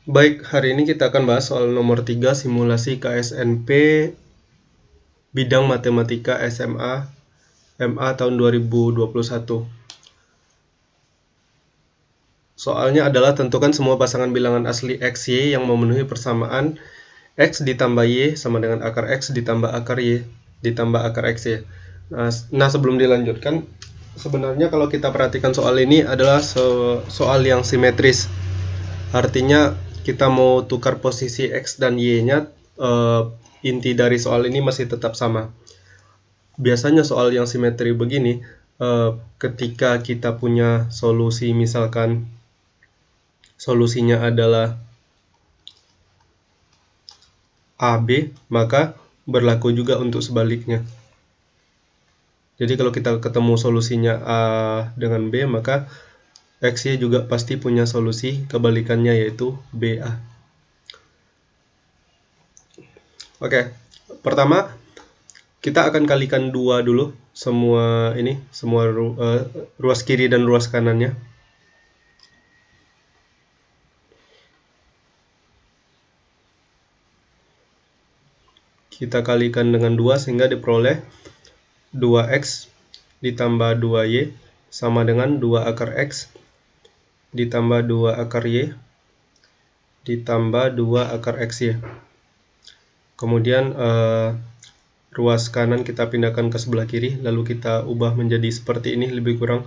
Baik, hari ini kita akan bahas soal nomor 3 simulasi KSNP bidang matematika SMA MA tahun 2021. Soalnya adalah tentukan semua pasangan bilangan asli X, Y yang memenuhi persamaan X ditambah Y sama dengan akar X ditambah akar Y ditambah akar X, Y. Nah, sebelum dilanjutkan, sebenarnya kalau kita perhatikan soal ini adalah soal yang simetris. Artinya kita mau tukar posisi X dan Y-nya, inti dari soal ini masih tetap sama. Biasanya soal yang simetri begini, ketika kita punya solusi, misalkan solusinya adalah AB, maka berlaku juga untuk sebaliknya. Jadi kalau kita ketemu solusinya A dengan B, maka X, Y juga pasti punya solusi kebalikannya, yaitu BA. Oke, pertama kita akan kalikan 2 dulu semua ruas kiri dan ruas kanannya. Kita kalikan dengan 2 sehingga diperoleh 2x ditambah 2y sama dengan 2 akar x ditambah 2 akar y ditambah 2 akar xy. Kemudian ruas kanan kita pindahkan ke sebelah kiri, lalu kita ubah menjadi seperti ini, lebih kurang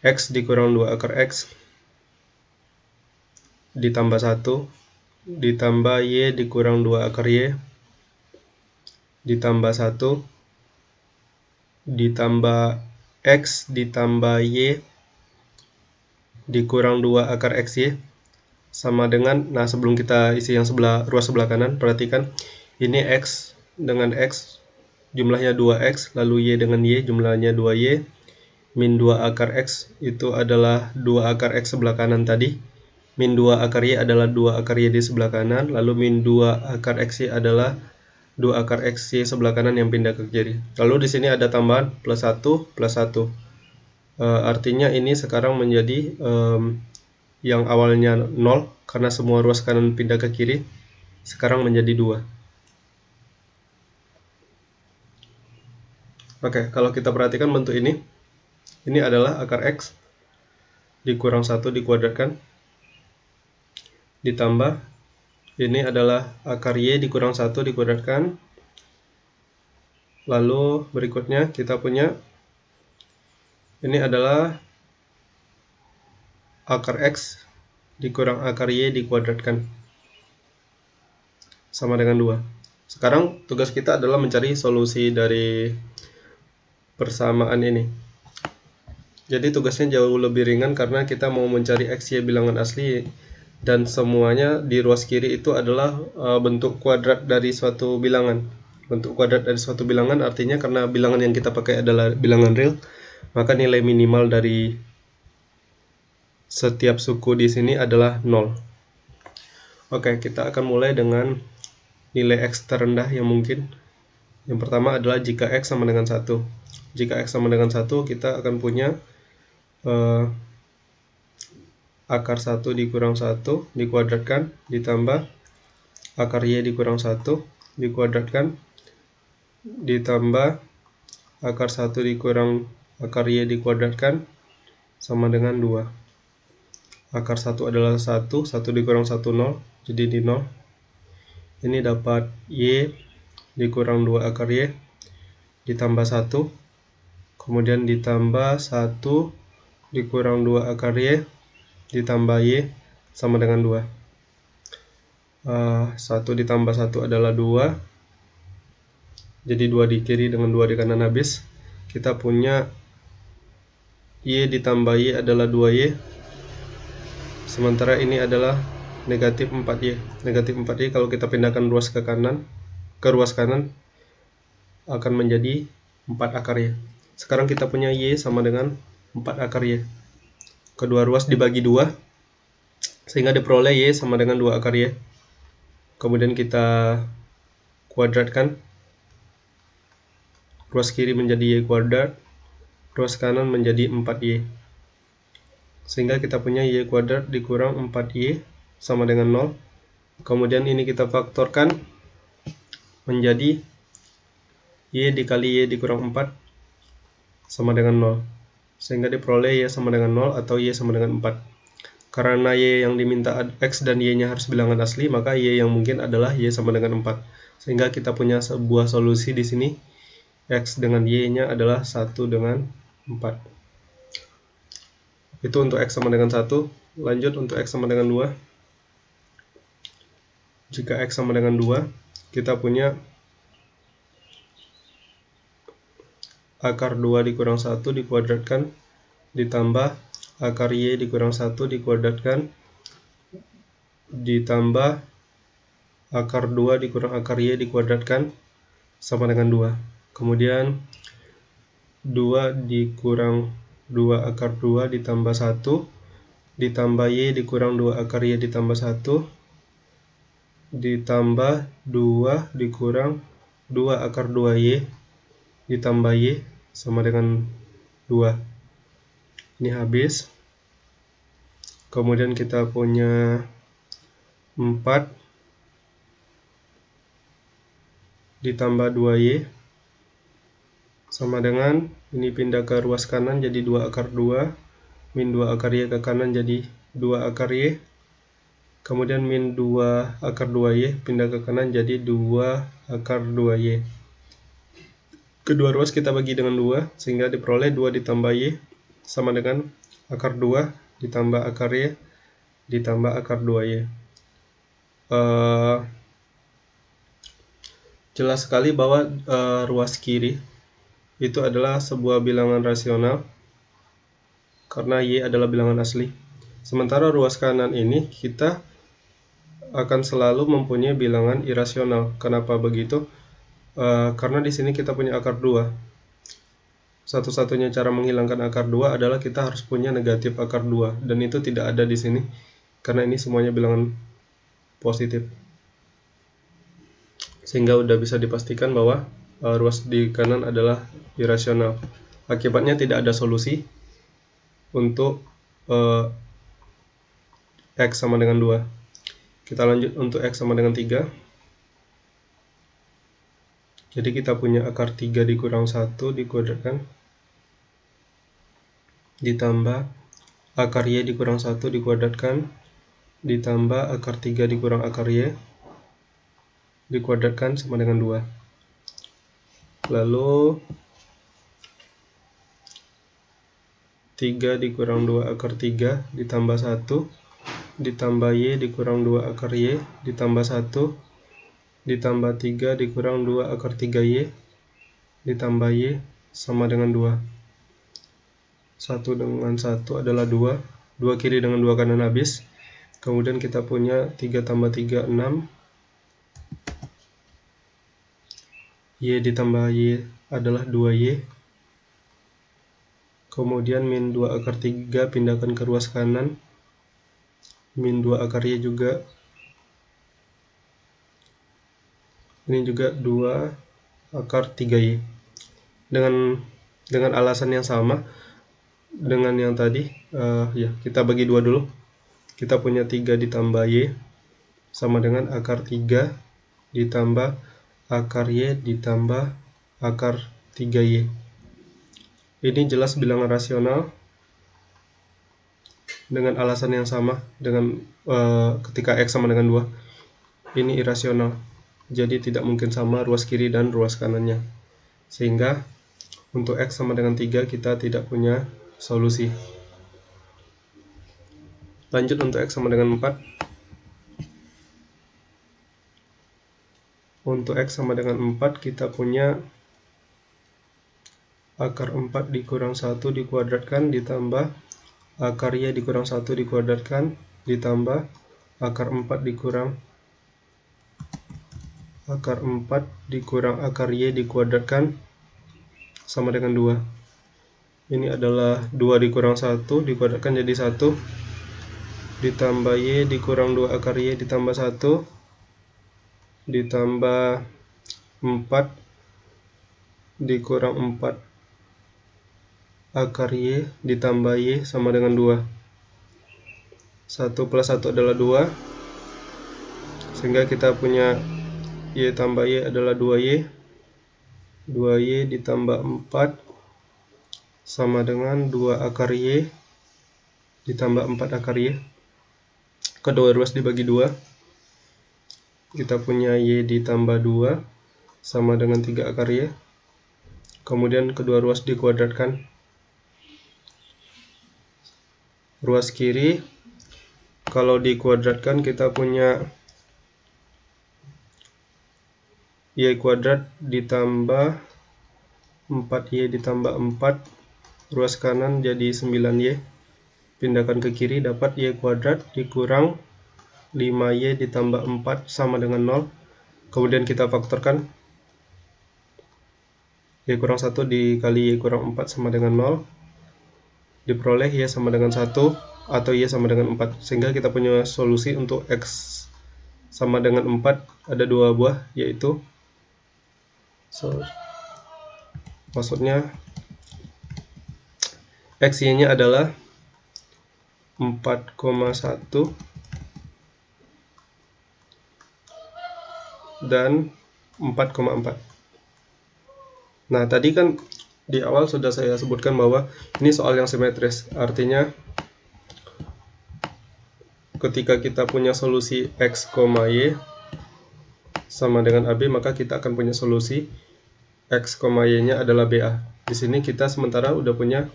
x dikurang 2 akar x ditambah 1 ditambah y dikurang 2 akar y ditambah 1 ditambah x ditambah y dikurang 2 akar xy sama dengan, nah sebelum kita isi yang ruas sebelah kanan, perhatikan ini x dengan x jumlahnya 2x, lalu y dengan y jumlahnya 2y, min 2 akar x itu adalah 2 akar x sebelah kanan tadi, min 2 akar y adalah 2 akar y di sebelah kanan, lalu min 2 akar xy adalah 2 akar xy sebelah kanan yang pindah ke kiri. Lalu di sini ada tambahan plus 1 plus 1. Artinya ini sekarang menjadi yang awalnya 0 karena semua ruas kanan pindah ke kiri, sekarang menjadi 2. Oke, kalau kita perhatikan bentuk ini adalah akar x dikurang 1 dikuadratkan ditambah ini adalah akar y dikurang 1 dikuadratkan. Lalu berikutnya kita punya ini adalah akar x dikurang akar y dikuadratkan sama dengan 2. Sekarang tugas kita adalah mencari solusi dari persamaan ini. Jadi tugasnya jauh lebih ringan karena kita mau mencari x, y bilangan asli dan semuanya di ruas kiri itu adalah bentuk kuadrat dari suatu bilangan. Bentuk kuadrat dari suatu bilangan artinya karena bilangan yang kita pakai adalah bilangan real, maka nilai minimal dari setiap suku di sini adalah 0. Oke, kita akan mulai dengan nilai x terendah yang mungkin. Yang pertama adalah jika x sama dengan 1. Jika x sama dengan 1, kita akan punya akar 1 dikurang 1 dikuadratkan ditambah akar y dikurang 1 dikuadratkan ditambah akar 1 dikurang akar y dikuadratkan sama dengan 2. Akar 1 adalah 1, 1 dikurang 1 0, jadi di 0. Ini dapat y dikurang 2 akar y ditambah 1, kemudian ditambah 1 dikurang 2 akar y ditambah y sama dengan 2. 1 ditambah 1 adalah 2. Jadi 2 di kiri dengan 2 di kanan habis. Kita punya y ditambah y adalah 2y. Sementara ini adalah negatif 4y. Negatif 4y kalau kita pindahkan ruas ke ruas kanan akan menjadi 4 akar y. Sekarang kita punya y sama dengan 4 akar y. Kedua ruas dibagi 2 sehingga diperoleh y sama dengan 2 akar y. Kemudian kita kuadratkan. Ruas kiri menjadi y kuadrat, ruas kanan menjadi 4y. Sehingga kita punya y kuadrat dikurang 4y sama dengan 0. Kemudian ini kita faktorkan menjadi Y dikali Y dikurang 4 sama dengan 0. Sehingga diperoleh Y sama dengan 0 atau Y sama dengan 4. Karena Y yang diminta X dan Y-nya harus bilangan asli, maka Y yang mungkin adalah Y sama dengan 4. Sehingga kita punya sebuah solusi di sini. X dengan Y-nya adalah 1 dengan 4. Itu untuk X sama dengan 1. Lanjut untuk X sama dengan 2. Jika X sama dengan 2, kita punya akar 2 dikurang 1 dikuadratkan ditambah akar Y dikurang 1 dikuadratkan ditambah akar 2 dikurang akar Y dikuadratkan sama dengan 2. Kemudian 2 dikurang 2 akar 2 ditambah 1 ditambah Y dikurang 2 akar Y ditambah 1 ditambah 2 dikurang 2 akar 2Y ditambah Y sama dengan 2. Ini habis. Kemudian kita punya 4 ditambah 2Y sama dengan, ini pindah ke ruas kanan jadi 2 akar 2, min 2 akar Y ke kanan jadi 2 akar Y. Kemudian min 2 akar 2Y pindah ke kanan jadi 2 akar 2Y. Kedua ruas kita bagi dengan 2, sehingga diperoleh 2 ditambah Y sama dengan akar 2 ditambah akar Y ditambah akar 2Y. Jelas sekali bahwa ruas kiri itu adalah sebuah bilangan rasional karena Y adalah bilangan asli. Sementara ruas kanan ini kita akan selalu mempunyai bilangan irasional. Kenapa begitu? Karena di sini kita punya akar 2. Satu-satunya cara menghilangkan akar 2 adalah kita harus punya negatif akar 2, dan itu tidak ada di sini karena ini semuanya bilangan positif. Sehingga udah bisa dipastikan bahwa ruas di kanan adalah irasional. Akibatnya tidak ada solusi untuk X sama dengan 2. Kita lanjut untuk X sama dengan 3. Jadi kita punya akar 3 dikurang 1 dikuadratkan ditambah akar Y dikurang 1 dikuadratkan ditambah akar 3 dikurang akar Y dikuadratkan sama dengan 2. Lalu 3 dikurang 2 akar 3 ditambah 1 ditambah Y dikurang 2 akar Y ditambah 1 ditambah 3 dikurang 2 akar 3Y ditambah Y sama dengan 2. 1 dengan 1 adalah 2. 2 kiri dengan 2 kanan habis. Kemudian kita punya 3 tambah 3, 6. Y ditambah Y adalah 2Y. Kemudian min 2 akar 3 pindahkan ke ruas kanan. Min 2 akar Y juga. Ini juga 2 akar 3Y. Dengan alasan yang sama dengan yang tadi, ya kita bagi 2 dulu. Kita punya 3 ditambah Y sama dengan akar 3 ditambah akar Y ditambah akar 3Y. Ini jelas bilangan rasional dengan alasan yang sama dengan ketika X sama dengan 2. Ini irasional, jadi tidak mungkin sama ruas kiri dan ruas kanannya. Sehingga untuk X sama dengan 3 kita tidak punya solusi. Lanjut untuk X sama dengan 4. Untuk X sama dengan 4 kita punya akar 4 dikurang 1 dikuadratkan ditambah akar Y dikurang 1 dikuadratkan ditambah akar 4 dikurang akar Y dikuadratkan sama dengan 2. Ini adalah 2 dikurang 1 dikuadratkan jadi 1 ditambah Y dikurang 2 akar Y ditambah 1 ditambah 4 dikurang 4 akar Y ditambah Y sama dengan 2. 1 plus 1 adalah 2, sehingga kita punya Y tambah Y adalah 2Y. 2Y ditambah 4 sama dengan 2 akar Y ditambah 4 akar Y. Kedua ruas dibagi 2. Kita punya Y ditambah 2 sama dengan 3 akar Y. Kemudian kedua ruas dikuadratkan. Ruas kiri, kalau dikuadratkan kita punya Y kuadrat ditambah 4Y ditambah 4. Ruas kanan jadi 9Y. Pindahkan ke kiri, dapat Y kuadrat dikurang 5Y ditambah 4 sama dengan 0. Kemudian kita faktorkan. Y kurang 1 dikali Y kurang 4 sama dengan 0. Diperoleh Y sama dengan 1 atau Y sama dengan 4. Sehingga kita punya solusi untuk X sama dengan 4. Ada 2 buah, yaitu maksudnya X-Y-nya adalah 4,1 dan 4,4. Nah, tadi kan di awal sudah saya sebutkan bahwa ini soal yang simetris. Artinya ketika kita punya solusi X, Y sama dengan AB, maka kita akan punya solusi X, Y-nya adalah BA. Di sini kita sementara udah punya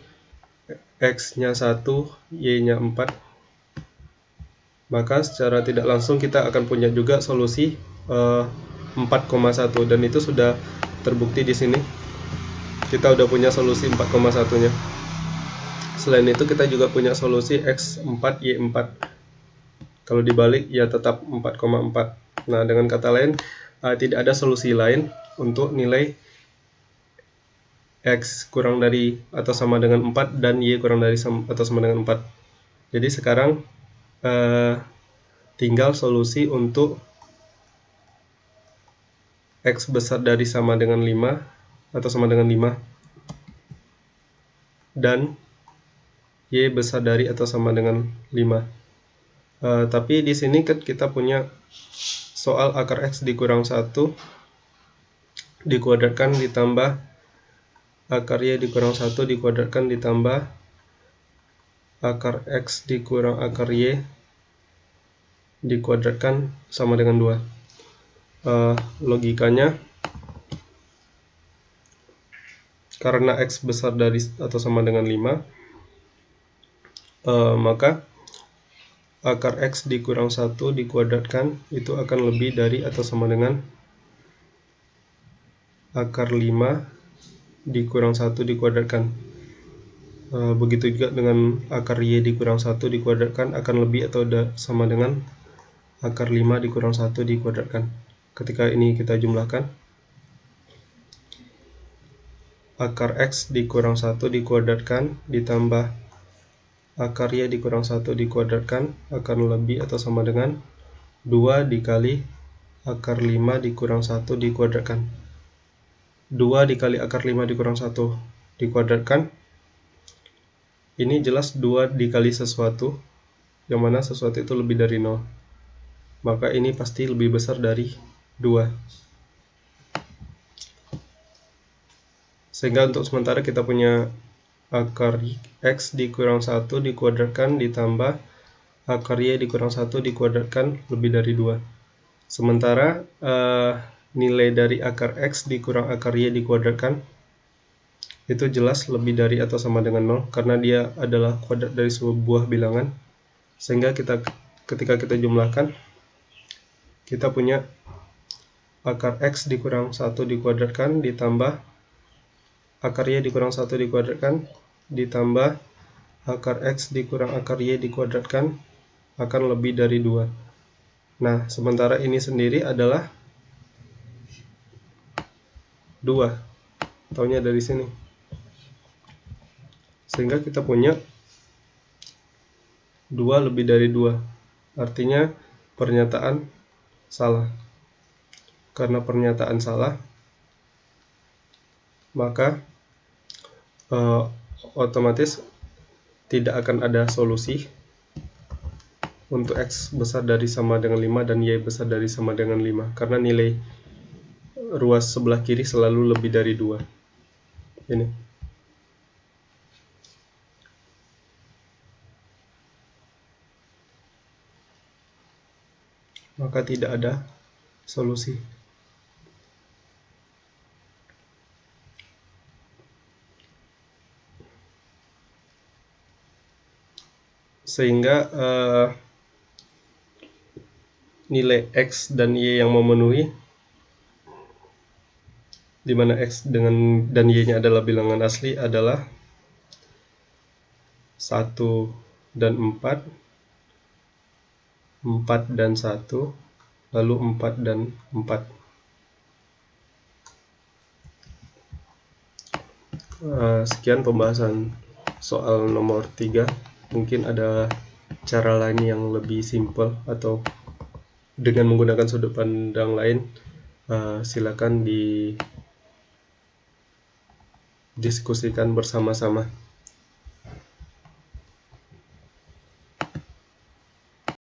X-nya 1, Y-nya 4. Maka secara tidak langsung kita akan punya juga solusi 4,1, dan itu sudah terbukti di sini. Kita udah punya solusi 4,1-nya. Selain itu kita juga punya solusi X4, Y4. Kalau dibalik ya tetap 4,4. Nah, dengan kata lain tidak ada solusi lain untuk nilai X kurang dari atau sama dengan 4 dan Y kurang dari atau sama dengan 4. Jadi sekarang tinggal solusi untuk X besar dari sama dengan 5 atau sama dengan 5 dan Y besar dari atau sama dengan 5. Tapi di sini kan kita punya soal akar X dikurang 1 dikuadratkan ditambah akar Y dikurang 1 dikuadratkan ditambah akar X dikurang akar Y dikuadratkan sama dengan 2. Logikanya, karena X besar dari atau sama dengan 5, maka akar X dikurang 1 dikuadratkan itu akan lebih dari atau sama dengan akar 5 dikurang 1 dikuadratkan. Begitu juga dengan akar Y dikurang 1 dikuadratkan akan lebih atau sama dengan akar 5 dikurang 1 dikuadratkan. Ketika ini kita jumlahkan, akar X dikurang 1 dikuadratkan ditambah akar Y dikurang 1 dikuadratkan akan lebih atau sama dengan 2 dikali akar 5 dikurang 1 dikuadratkan. 2 dikali akar 5 dikurang 1 dikuadratkan. Ini jelas 2 dikali sesuatu, yang mana sesuatu itu lebih dari 0. Maka ini pasti lebih besar dari 2. Sehingga untuk sementara kita punya akar X dikurang 1 dikuadratkan ditambah akar Y dikurang 1 dikuadratkan lebih dari 2. Sementara nilai dari akar X dikurang akar Y dikuadratkan itu jelas lebih dari atau sama dengan 0 karena dia adalah kuadrat dari sebuah bilangan. Sehingga ketika kita jumlahkan, kita punya akar X dikurang 1 dikuadratkan ditambah akar Y dikurang 1 dikuadratkan ditambah akar X dikurang akar Y dikuadratkan akan lebih dari 2. Nah, sementara ini sendiri adalah 2. Taunya dari sini. Sehingga kita punya 2 lebih dari 2. Artinya pernyataan salah. Karena pernyataan salah, maka otomatis tidak akan ada solusi untuk X besar dari sama dengan 5 dan Y besar dari sama dengan 5, karena nilai ruas sebelah kiri selalu lebih dari 2. Ini. Maka tidak ada solusi. Sehingga nilai X dan Y yang memenuhi, di mana X dan Y-nya adalah bilangan asli, adalah 1 dan 4, 4 dan 1, lalu 4 dan 4. Sekian pembahasan soal nomor 3. Mungkin ada cara lain yang lebih simpel atau dengan menggunakan sudut pandang lain. Silakan didiskusikan bersama-sama.